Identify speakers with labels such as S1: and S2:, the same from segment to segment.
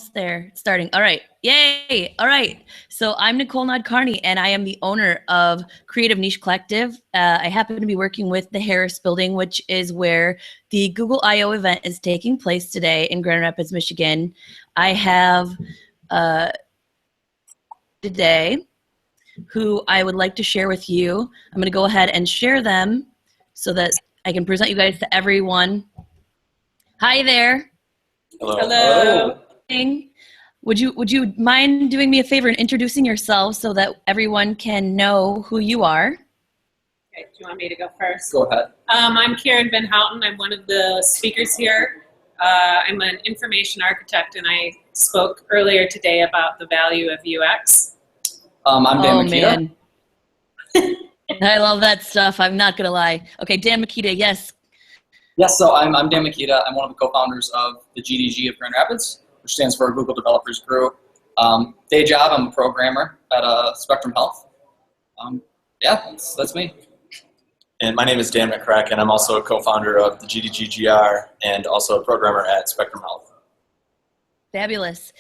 S1: almost there. Starting. All right. Yay. All right. So I'm Nicole Nadkarni, and I am the owner of Creative Niche Collective. I happen to be working with the Harris Building, which is where the Google I/O event is taking place today in Grand Rapids, Michigan. I have today who I would like to share with you. I'm going to go ahead and share them so that I can present you guys to everyone. Hi there.
S2: Hello.
S1: Hello. Would you mind doing me a favor and introducing yourself so that everyone can know who you are?
S3: Okay, do you want me to go first?
S2: Go ahead.
S3: I'm Karen Van Houten. I'm one of the speakers here. I'm an information architect, and I spoke earlier today about the value of UX.
S2: I'm Dan Makita.
S1: Man. I love that stuff. I'm not going to lie. Okay, Dan Makita, yes.
S2: Yes, so I'm Dan Makita. I'm one of the co-founders of the GDG of Grand Rapids, which stands for Google Developers Group. Day job, I'm a programmer at Spectrum Health. Yeah, that's me.
S4: And my name is Dan McCracken. I'm also a co-founder of the GDGGR and also a programmer at Spectrum Health.
S1: Fabulous.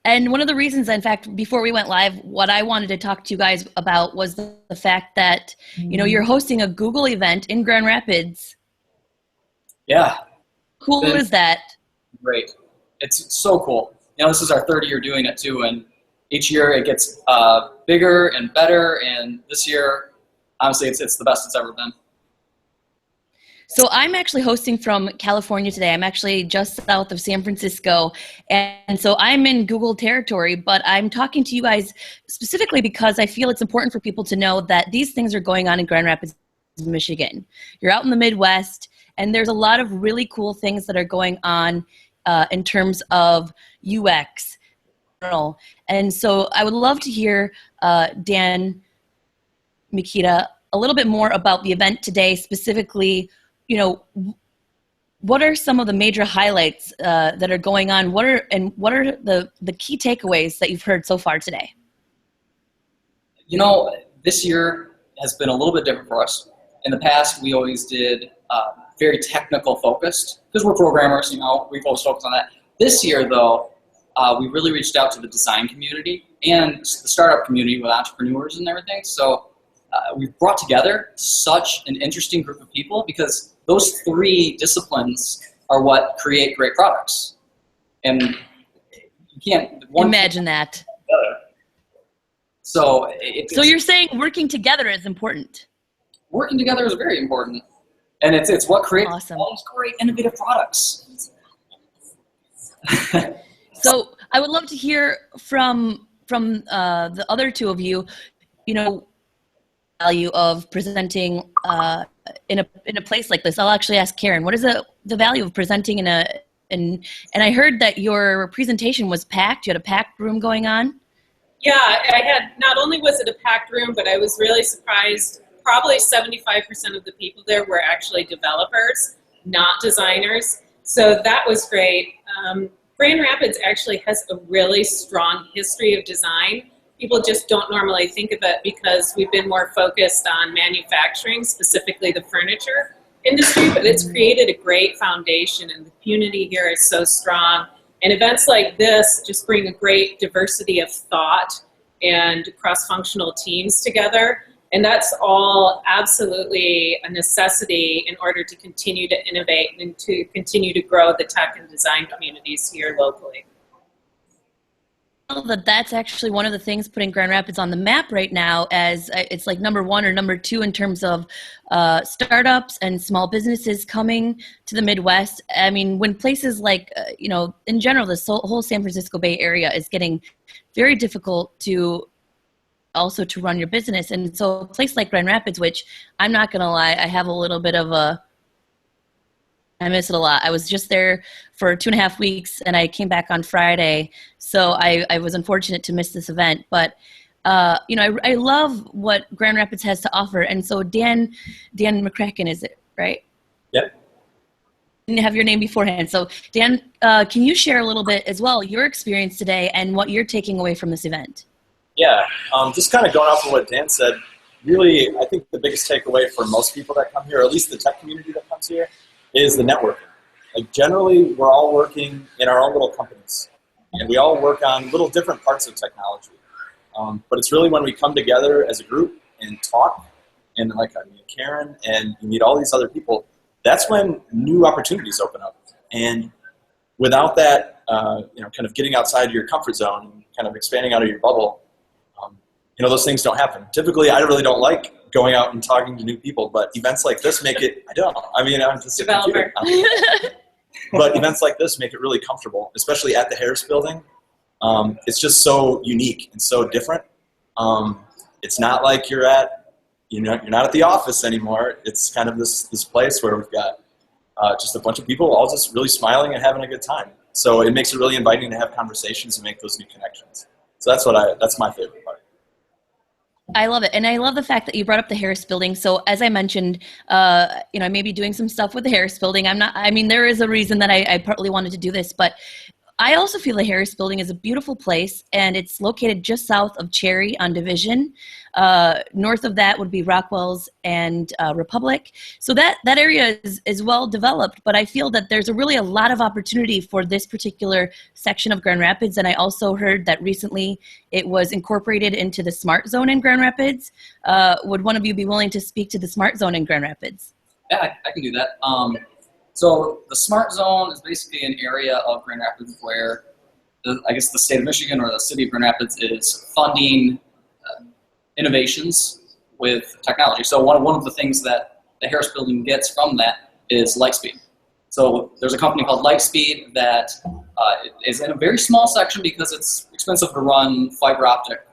S1: And one of the reasons, in fact, before we went live, what I wanted to talk to you guys about was the fact that, you know, you're hosting a Google event in Grand Rapids.
S2: Yeah.
S1: Cool is that?
S2: Great. It's so cool. You know, this is our third year doing it too, and each year it gets bigger and better, and this year, honestly, it's the best it's ever been.
S1: So I'm actually hosting from California today. I'm actually just south of San Francisco, and so I'm in Google territory, but I'm talking to you guys specifically because I feel it's important for people to know that these things are going on in Grand Rapids, Michigan. You're out in the Midwest, and there's a lot of really cool things that are going on in terms of UX. And so I would love to hear Dan Makita a little bit more about the event today, specifically, you know, what are some of the major highlights that are going on? What are the key takeaways that you've heard so far today?
S2: You know, this year has been a little bit different for us. In the past, we always did very technical focused because we're programmers, you know, we've always focused on that. This year, though, we really reached out to the design community and the startup community with entrepreneurs and everything. So we've brought together such an interesting group of people because those three disciplines are what create great products. And you can't
S1: imagine that.
S2: So
S1: you're saying working together is important?
S2: Working together is very important. And it's what creates all these great innovative products.
S1: So I would love to hear from the other two of you, you know, value of presenting in a place like this. I'll actually ask Karen, what is the value of presenting and I heard that your presentation was packed. You had a packed room going on.
S3: Yeah, I had, not only was it a packed room, but I was really surprised. Probably 75% of the people there were actually developers, not designers. So that was great. Grand Rapids actually has a really strong history of design. People just don't normally think of it because we've been more focused on manufacturing, specifically the furniture industry, but it's created a great foundation, and the community here is so strong. And events like this just bring a great diversity of thought and cross-functional teams together. And that's all absolutely a necessity in order to continue to innovate and to continue to grow the tech and design communities here locally.
S1: That's actually one of the things putting Grand Rapids on the map right now, as it's like number one or number two in terms of startups and small businesses coming to the Midwest. I mean, when places like, you know, in general, this whole San Francisco Bay Area is getting very difficult to run your business. And so a place like Grand Rapids, which I'm not going to lie, I have a little bit of I miss it a lot. I was just there for 2.5 weeks and I came back on Friday. So I was unfortunate to miss this event, but you know, I love what Grand Rapids has to offer. And so Dan McCracken, is it right?
S4: Yep.
S1: Didn't have your name beforehand. So Dan, can you share a little bit as well, your experience today and what you're taking away from this event?
S4: Yeah, just kind of going off of what Dan said, really, I think the biggest takeaway for most people that come here, or at least the tech community that comes here, is the networking. Like generally, we're all working in our own little companies. and we all work on little different parts of technology. But it's really when we come together as a group and talk, and like I mean Karen, and you meet all these other people, that's when new opportunities open up. And without that, kind of getting outside your comfort zone, and kind of expanding out of your bubble, those things don't happen. Typically, I really don't like going out and talking to new people, but events like this make it, I'm just a
S3: Developer.
S4: But events like this make it really comfortable, especially at the Harris Building. It's just so unique and so different. It's not like you're not at the office anymore. It's kind of this place where we've got just a bunch of people all just really smiling and having a good time. So it makes it really inviting to have conversations and make those new connections. So that's my favorite part.
S1: I love it. And I love the fact that you brought up the Harris Building. So as I mentioned, I may be doing some stuff with the Harris Building. There is a reason that I partly wanted to do this, but I also feel the Harris Building is a beautiful place, and it's located just south of Cherry on Division. North of that would be Rockwell's and Republic. So that area is well developed, but I feel that there's really a lot of opportunity for this particular section of Grand Rapids. And I also heard that recently it was incorporated into the Smart Zone in Grand Rapids. Would one of you be willing to speak to the Smart Zone in Grand Rapids?
S2: Yeah, I can do that. So the Smart Zone is basically an area of Grand Rapids where the state of Michigan or the city of Grand Rapids is funding innovations with technology. So one of the things that the Harris Building gets from that is Lightspeed. So there's a company called Lightspeed that is in a very small section because it's expensive to run fiber optic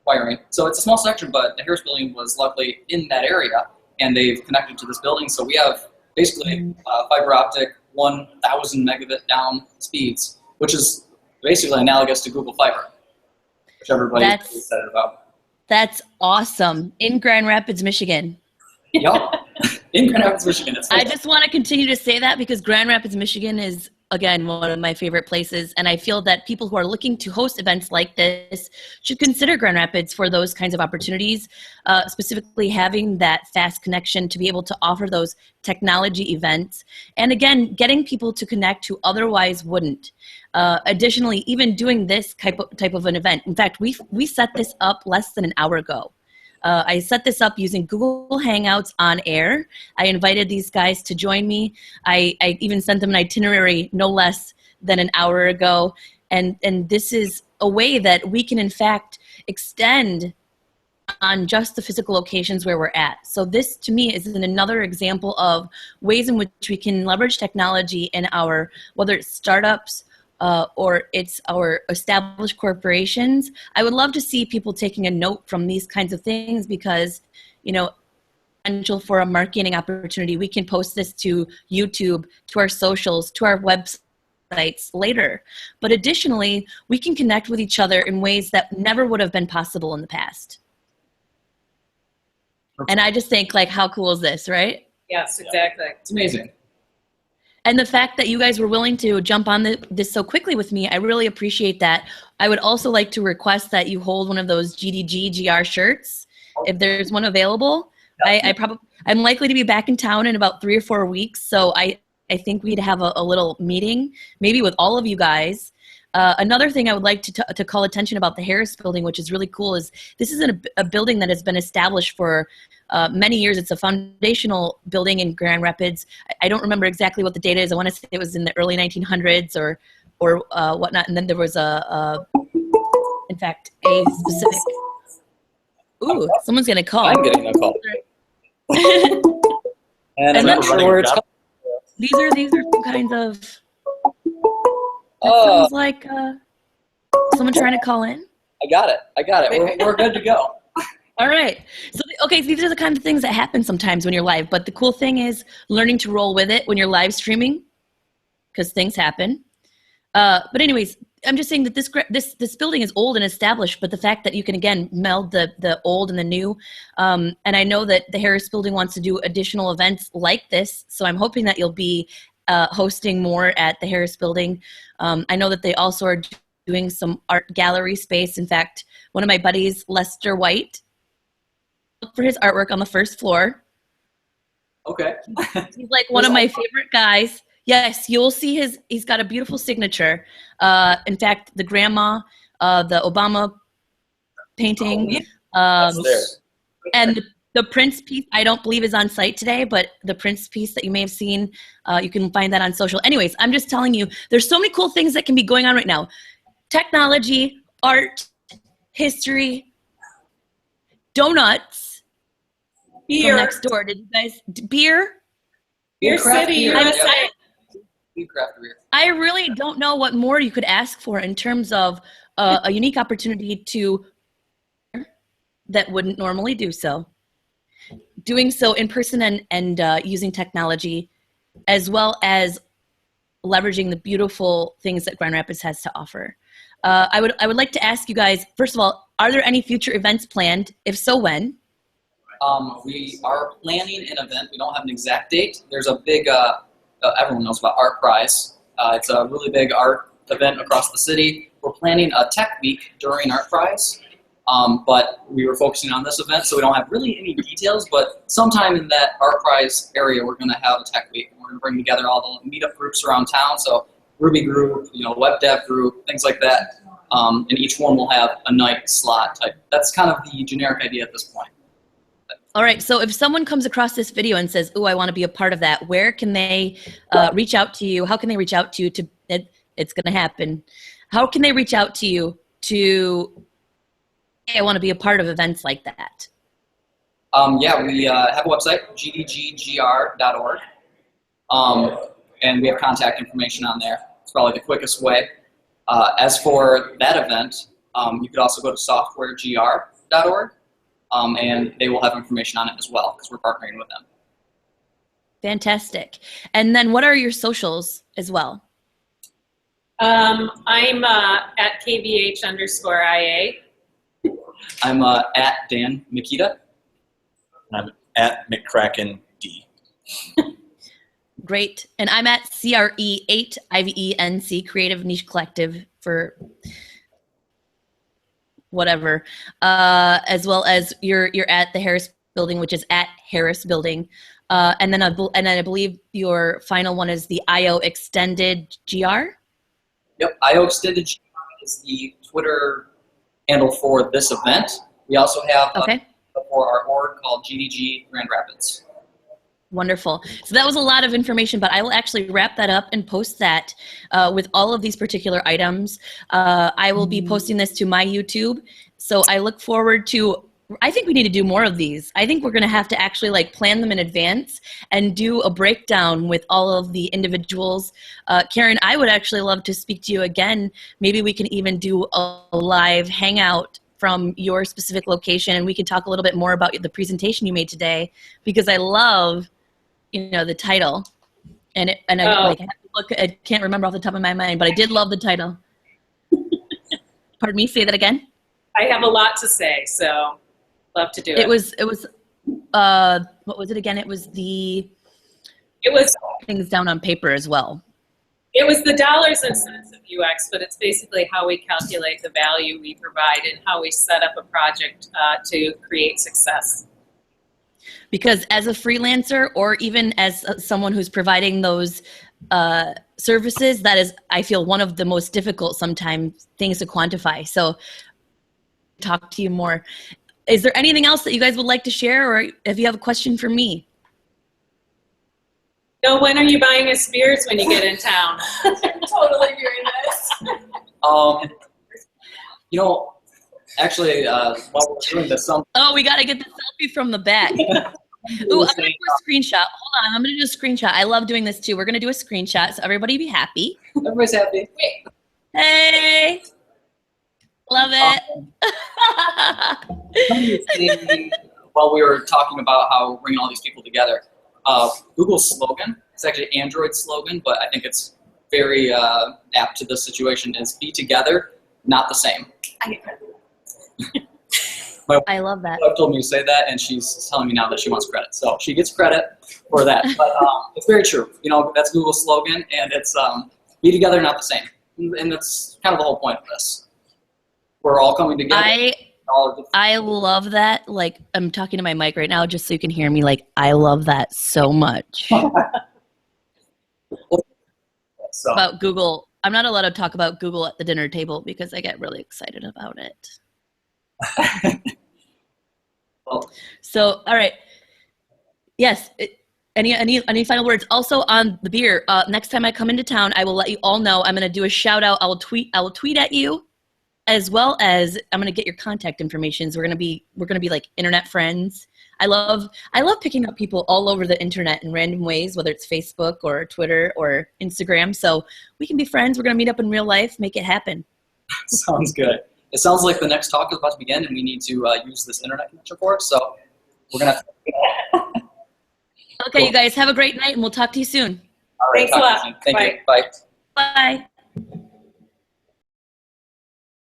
S2: wiring. So it's a small section, but the Harris Building was luckily in that area, and they've connected to this building. So we have basically fiber optic 1,000 megabit down speeds, which is basically analogous to Google Fiber, which everybody's excited about.
S1: That's awesome. In Grand Rapids, Michigan.
S2: Yep. In Grand Rapids, Michigan.
S1: I just want to continue to say that because Grand Rapids, Michigan is, again, one of my favorite places. And I feel that people who are looking to host events like this should consider Grand Rapids for those kinds of opportunities, specifically having that fast connection to be able to offer those technology events. And again, getting people to connect who otherwise wouldn't. Additionally, even doing this type of an event. In fact, we set this up less than an hour ago. I set this up using Google Hangouts on air. I invited these guys to join me. I even sent them an itinerary no less than an hour ago. And this is a way that we can, in fact, extend on just the physical locations where we're at. So this, to me, is another example of ways in which we can leverage technology in our, whether it's startups, or it's our established corporations. I would love to see people taking a note from these kinds of things because, potential for a marketing opportunity. We can post this to YouTube, to our socials, to our websites later. But additionally, we can connect with each other in ways that never would have been possible in the past. And I just think, how cool is this, right?
S3: Yes, exactly.
S2: It's amazing.
S1: And the fact that you guys were willing to jump on this so quickly with me, I really appreciate that. I would also like to request that you hold one of those GDG GR shirts if there's one available. I'm likely to be back in town in about 3 or 4 weeks, so I think we'd have a little meeting, maybe with all of you guys. Another thing I would like to call attention about the Harris Building, which is really cool, is this is a building that has been established for many years. It's a foundational building in Grand Rapids. I don't remember exactly what the date is. I want to say it was in the early 1900s or whatnot. And then there was in fact, a specific. Ooh, someone's gonna call.
S2: I'm getting a call.
S1: And
S2: I'm not sure where it's coming.
S1: These are some kinds of. That sounds like someone trying to call in.
S2: I got it. We're good to go.
S1: All right. So these are the kind of things that happen sometimes when you're live. But the cool thing is learning to roll with it when you're live streaming, because things happen. But anyways, I'm just saying that this building is old and established, but the fact that you can again meld the old and the new, and I know that the Harris Building wants to do additional events like this. So I'm hoping that you'll be hosting more at the Harris Building. I know that they also are doing some art gallery space. In fact, one of my buddies, Lester White, look for his artwork on the first floor.
S2: Okay.
S1: He's like one of my favorite guys. Yes, you'll see he's got a beautiful signature. In fact, the grandma, the Obama painting,
S4: That's there.
S1: and the Prince piece, I don't believe is on site today, but the Prince piece that you may have seen, you can find that on social. Anyways, I'm just telling you, there's so many cool things that can be going on right now. Technology, art, history, donuts
S3: Beer.
S1: from next door. Did you guys, beer?
S3: Beer
S2: Craft
S3: City,
S2: beer.
S3: USA.
S2: Craft beer.
S1: I really don't know what more you could ask for in terms of a unique opportunity to that wouldn't normally do so. Doing so in person and using technology, as well as leveraging the beautiful things that Grand Rapids has to offer. I would like to ask you guys, first of all, are there any future events planned? If so, when?
S2: We are planning an event. We don't have an exact date. There's a big, everyone knows about Art Prize. It's a really big art event across the city. We're planning a tech week during Art Prize, but we were focusing on this event, so we don't have really any details, but sometime in that Art Prize area, we're going to have a tech week. We're going to bring together all the meetup groups around town, so Ruby group, web dev group, things like that, and each one will have a night slot type. That's kind of the generic idea at this point.
S1: All right, so if someone comes across this video and says, "Ooh, I want to be a part of that," where can they reach out to you? How can they reach out to you it's going to happen? How can they reach out to you to, hey, I want to be a part of events like that?
S2: Yeah, we have a website, gdggr.org, and we have contact information on there. It's probably the quickest way. As for that event, you could also go to softwaregr.org, and they will have information on it as well because we're partnering with them.
S1: Fantastic. And then what are your socials as well?
S3: I'm at KVH_IA.
S2: I'm at Dan Mikita.
S4: I'm at McCracken D.
S1: Great. And I'm at CRE8 IVENC, Creative Niche Collective for whatever, as well as you're at the Harris Building, which is at Harris Building. And then I believe your final one is the IO Extended GR.
S2: Yep, IO Extended GR is the Twitter handle for this event. We also have
S1: Okay.
S2: for our org called GDG Grand Rapids.
S1: Wonderful. So that was a lot of information, but I will actually wrap that up and post that with all of these particular items. I will be posting this to my YouTube. So I look forward to, I think we need to do more of these. I think we're going to have to actually plan them in advance and do a breakdown with all of the individuals. Karen, I would actually love to speak to you again. Maybe we can even do a live hangout from your specific location, and we can talk a little bit more about the presentation you made today, because I love the title, and I have to look. I can't remember off the top of my mind, but I did love the title. Pardon me. Say that again.
S3: I have a lot to say, so love to do it.
S1: It was. What was it again? It was things down on paper as well.
S3: It was the dollars and cents of UX, but it's basically how we calculate the value we provide and how we set up a project to create success.
S1: Because as a freelancer, or even as someone who's providing those services, that is, I feel, one of the most difficult sometimes things to quantify. So talk to you more. Is there anything else that you guys would like to share, or if you have a question for me?
S3: No, when are you buying us beers when you get in town?
S5: Totally hearing this.
S2: Actually, while we're doing this,
S1: Oh, we got to get the selfie from the back. Ooh, I'm going to do a screenshot. Hold on, I'm going to do a screenshot. I love doing this too. We're going to do a screenshot so everybody be happy.
S2: everybody's happy.
S1: Hey! Love it.
S2: While we were talking about how we're bringing all these people together, Google's slogan, it's actually Android's slogan, but I think it's very apt to this situation, is be together, not the same.
S5: I get credit.
S1: I love that.
S2: My wife told me to say that, and she's telling me now that she wants credit. So she gets credit for that. But it's very true. That's Google's slogan, and it's be together, not the same. And that's kind of the whole point of this. We're all coming together.
S1: I love that. I'm talking to my mic right now just so you can hear me. I love that so much.
S2: So
S1: about Google. I'm not allowed to talk about Google at the dinner table because I get really excited about it.
S2: well,
S1: So, all right. Yes. Any final words? Also on the beer. Next time I come into town, I will let you all know. I'm going to do a shout out. I will tweet at you, as well as I'm going to get your contact information. So we're going to be like internet friends. I love picking up people all over the internet in random ways, whether it's Facebook or Twitter or Instagram. So we can be friends. We're going to meet up in real life, make it happen.
S2: sounds good. It sounds like the next talk is about to begin, and we need to use this internet connection for it. So we're gonna.
S1: Okay, you guys have a great night, and we'll talk to you soon.
S2: All right,
S3: Thanks a
S2: talk to
S3: lot.
S2: you soon. Thank
S3: Bye.
S2: you. Bye.
S1: Bye.